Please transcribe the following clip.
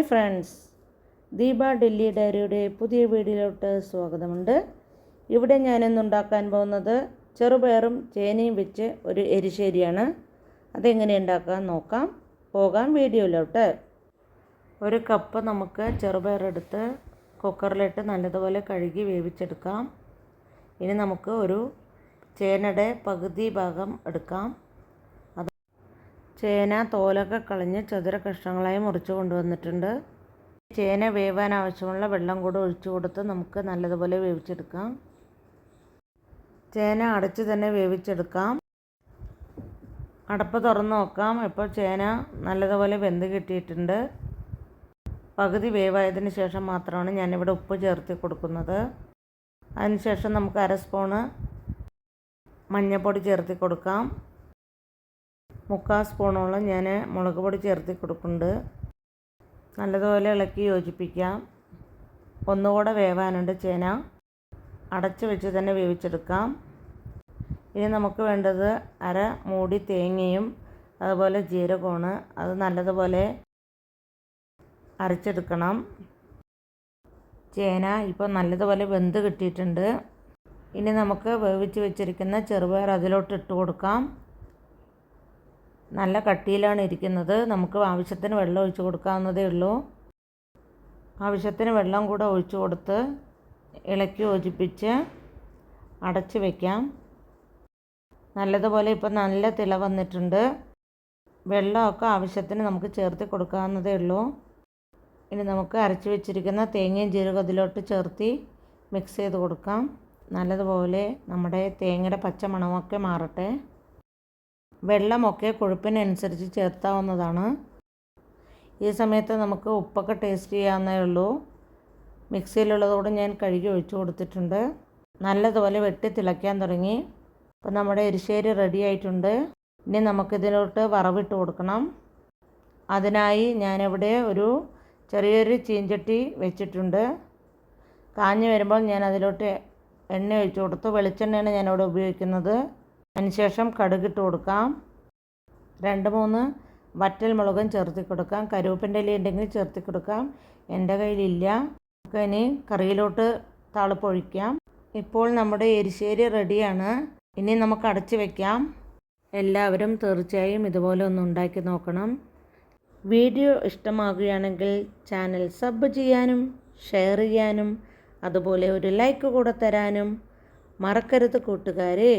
Hi friends, Deepa Delhi ഡയറിയുടെ പുതിയ വീഡിയോയിലോട്ട് സ്വാഗതമുണ്ട്. ഇവിടെ ഞാനിന്ന് ഉണ്ടാക്കാൻ പോകുന്നത് ചെറുപയറും ചേനയും വെച്ച് ഒരു എരിശ്ശേരിയാണ്. അതെങ്ങനെ ഉണ്ടാക്കാൻ നോക്കാം. പോകാം വീഡിയോയിലോട്ട്. ഒരു കപ്പ് നമുക്ക് ചെറുപയറെടുത്ത് കുക്കറിലിട്ട് നല്ലതുപോലെ കഴുകി വേവിച്ചെടുക്കാം. ഇനി നമുക്ക് ഒരു ചേനയുടെ പകുതി ഭാഗം എടുക്കാം. ചേന തോലൊക്കെ കളഞ്ഞ് ചതുര കഷ്ണങ്ങളായി മുറിച്ച് കൊണ്ടുവന്നിട്ടുണ്ട്. ചേന വേവാൻ ആവശ്യമുള്ള വെള്ളം കൂടെ ഒഴിച്ചു കൊടുത്ത് നമുക്ക് നല്ലതുപോലെ വേവിച്ചെടുക്കാം. ചേന അടച്ച് തന്നെ വേവിച്ചെടുക്കാം. അടപ്പ് തുറന്ന് നോക്കാം. ഇപ്പോൾ ചേന നല്ലതുപോലെ വെന്ത് കിട്ടിയിട്ടുണ്ട്. പകുതി വേവായതിന് ശേഷം മാത്രമാണ് ഞാനിവിടെ ഉപ്പ് ചേർത്ത് കൊടുക്കുന്നത്. അതിനുശേഷം നമുക്ക് 1/2 സ്പൂണ് മഞ്ഞൾപ്പൊടി ചേർത്ത് കൊടുക്കാം. 3/4 സ്പൂണോളം ഞാൻ മുളക് പൊടി ചേർത്ത് കൊടുക്കുന്നുണ്ട്. നല്ലതുപോലെ ഇളക്കി യോജിപ്പിക്കാം. ഒന്നുകൂടെ വേവാനുണ്ട് ചേന. അടച്ച് വെച്ച് തന്നെ വേവിച്ചെടുക്കാം. ഇനി നമുക്ക് വേണ്ടത് 1/2 മൂടി തേങ്ങയും അതുപോലെ ജീരകമാണ്. അത് നല്ലതുപോലെ അരച്ചെടുക്കണം. ചേന ഇപ്പോൾ നല്ലതുപോലെ വെന്ത് കിട്ടിയിട്ടുണ്ട്. ഇനി നമുക്ക് വേവിച്ച് വെച്ചിരിക്കുന്ന ചെറുപയർ അതിലോട്ട് ഇട്ട് കൊടുക്കാം. നല്ല കട്ടിയിലാണ് ഇരിക്കുന്നത്. നമുക്ക് ആവശ്യത്തിന് വെള്ളം ഒഴിച്ച് കൊടുക്കാവുന്നതേ ഉള്ളൂ. ആവശ്യത്തിന് വെള്ളം കൂടെ ഒഴിച്ച് കൊടുത്ത് ഇളക്കി യോജിപ്പിച്ച് അടച്ച് വയ്ക്കാം. നല്ലതുപോലെ ഇപ്പോൾ നല്ല തിള വന്നിട്ടുണ്ട്. വെള്ളമൊക്കെ ആവശ്യത്തിന് നമുക്ക് ചേർത്ത് കൊടുക്കാവുന്നതേ ഉള്ളൂ. ഇനി നമുക്ക് അരച്ച് വെച്ചിരിക്കുന്ന തേങ്ങയും ജീരകം അതിലോട്ട് ചേർത്ത് മിക്സ് ചെയ്ത് കൊടുക്കാം. നല്ലതുപോലെ നമ്മുടെ തേങ്ങയുടെ പച്ച മണമൊക്കെ മാറട്ടെ. വെള്ളമൊക്കെ കൊഴുപ്പിനനുസരിച്ച് ചേർത്താവുന്നതാണ്. ഈ സമയത്ത് നമുക്ക് ഉപ്പൊക്കെ ടേസ്റ്റ് ചെയ്യാവുന്നേ ഉള്ളൂ. മിക്സിയിലുള്ളതോടെ ഞാൻ കഴുകി ഒഴിച്ചു കൊടുത്തിട്ടുണ്ട്. നല്ലതുപോലെ വെട്ടി തിളയ്ക്കാൻ തുടങ്ങി. അപ്പോൾ നമ്മുടെ എരിശ്ശേരി റെഡി ആയിട്ടുണ്ട്. ഇനി നമുക്കിതിലോട്ട് വറവിട്ട് കൊടുക്കണം. അതിനായി ഞാനിവിടെ ഒരു ചെറിയൊരു ചീഞ്ചട്ടി വെച്ചിട്ടുണ്ട്. കാഞ്ഞ് വരുമ്പോൾ ഞാൻ അതിലോട്ട് എണ്ണ ഒഴിച്ചു കൊടുത്തു. വെളിച്ചെണ്ണയാണ് ഞാനിവിടെ ഉപയോഗിക്കുന്നത്. അതിനുശേഷം കടുകിട്ട് കൊടുക്കാം. 2-3 വറ്റൽ മുളകും ചേർത്ത് കൊടുക്കാം. കരുവേപ്പിൻ്റെ ഇല ഉണ്ടെങ്കിൽ ചേർത്ത് കൊടുക്കാം. എൻ്റെ കയ്യിലില്ല. നമുക്ക് ഇനി കറിയിലോട്ട് താളിപ്പൊഴിക്കാം. ഇപ്പോൾ നമ്മുടെ എരിശ്ശേരി റെഡിയാണ്. ഇനി നമുക്ക് അടച്ച് വയ്ക്കാം. എല്ലാവരും തീർച്ചയായും ഇതുപോലെ ഒന്ന് ഉണ്ടാക്കി നോക്കണം. വീഡിയോ ഇഷ്ടമാകുകയാണെങ്കിൽ ചാനൽ സബ് ചെയ്യാനും ഷെയർ ചെയ്യാനും അതുപോലെ ഒരു ലൈക്ക് കൂടെ തരാനും മറക്കരുത് കൂട്ടുകാരെ.